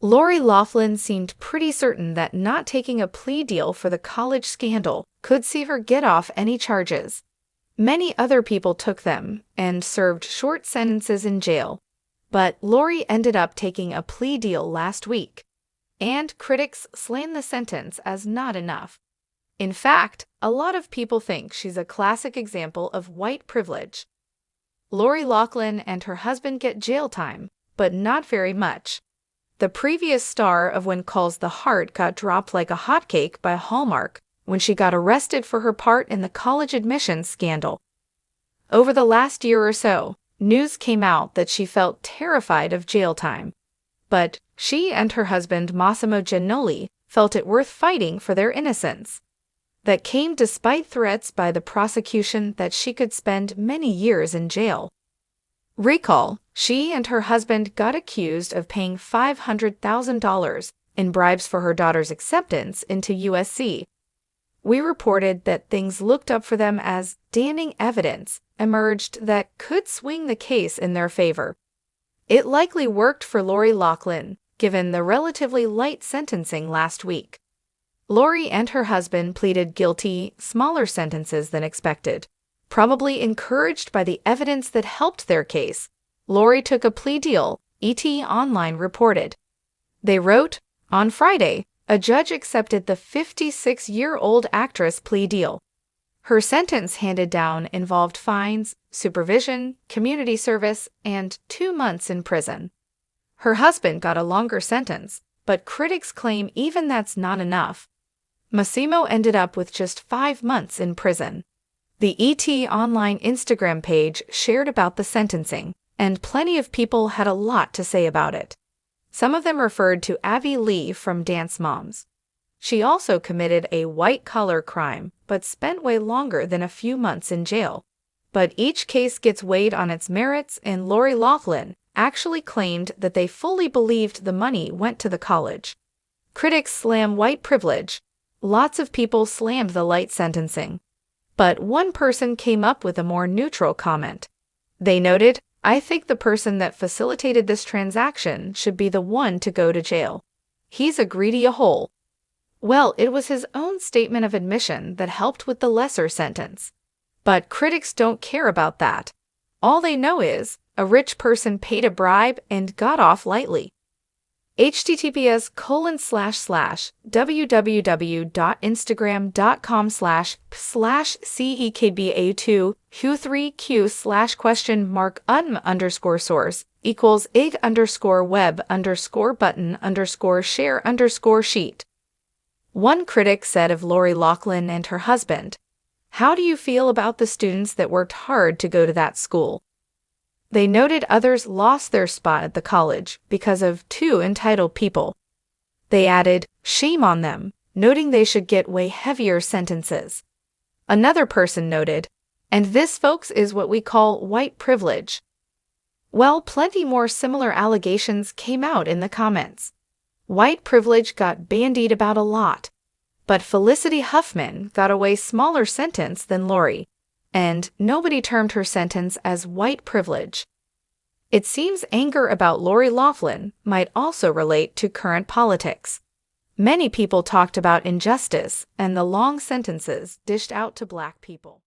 Lori Loughlin seemed pretty certain that not taking a plea deal for the college scandal could see her get off any charges. Many other people took them and served short sentences in jail, but Lori ended up taking a plea deal last week, and critics slammed the sentence as not enough. In fact, a lot of people think she's a classic example of white privilege. Lori Loughlin and her husband get jail time, but not very much. The previous star of When Calls the Heart got dropped like a hotcake by Hallmark when she got arrested for her part in the college admissions scandal. Over the last year or so, news came out that she felt terrified of jail time. But she and her husband Massimo Giannoli felt it worth fighting for their innocence. That came despite threats by the prosecution that she could spend many years in jail. Recall, she and her husband got accused of paying $500,000 in bribes for her daughter's acceptance into USC. We reported that things looked up for them as damning evidence emerged that could swing the case in their favor. It likely worked for Lori Loughlin, given the relatively light sentencing last week. Lori and her husband pleaded guilty, smaller sentences than expected. Probably encouraged by the evidence that helped their case, Lori took a plea deal, ET Online reported. They wrote, on Friday, a judge accepted the 56-year-old actress' plea deal. Her sentence handed down involved fines, supervision, community service, and 2 months in prison. Her husband got a longer sentence, but critics claim even that's not enough. Massimo ended up with just 5 months in prison. The ET Online Instagram page shared about the sentencing, and plenty of people had a lot to say about it. Some of them referred to Avi Lee from Dance Moms. She also committed a white-collar crime, but spent way longer than a few months in jail. But each case gets weighed on its merits, and Lori Loughlin actually claimed that they fully believed the money went to the college. Critics slam white privilege. Lots of people slammed the light sentencing. But one person came up with a more neutral comment. They noted, I think the person that facilitated this transaction should be the one to go to jail. He's a greedy a-hole. Well, it was his own statement of admission that helped with the lesser sentence. But critics don't care about that. All they know is, a rich person paid a bribe and got off lightly. https://www.instagram.com/cekba2hu3q/?source equals ig_web_button_share_sheet. One critic said of Lori Loughlin and her husband, how do you feel about the students that worked hard to go to that school? They noted others lost their spot at the college because of 2 entitled people. They added, shame on them, noting they should get way heavier sentences. Another person noted, and this, folks, is what we call white privilege. Well, plenty more similar allegations came out in the comments. White privilege got bandied about a lot, but Felicity Huffman got a way smaller sentence than Lori, and nobody termed her sentence as white privilege. It seems anger about Lori Loughlin might also relate to current politics. Many people talked about injustice and the long sentences dished out to Black people.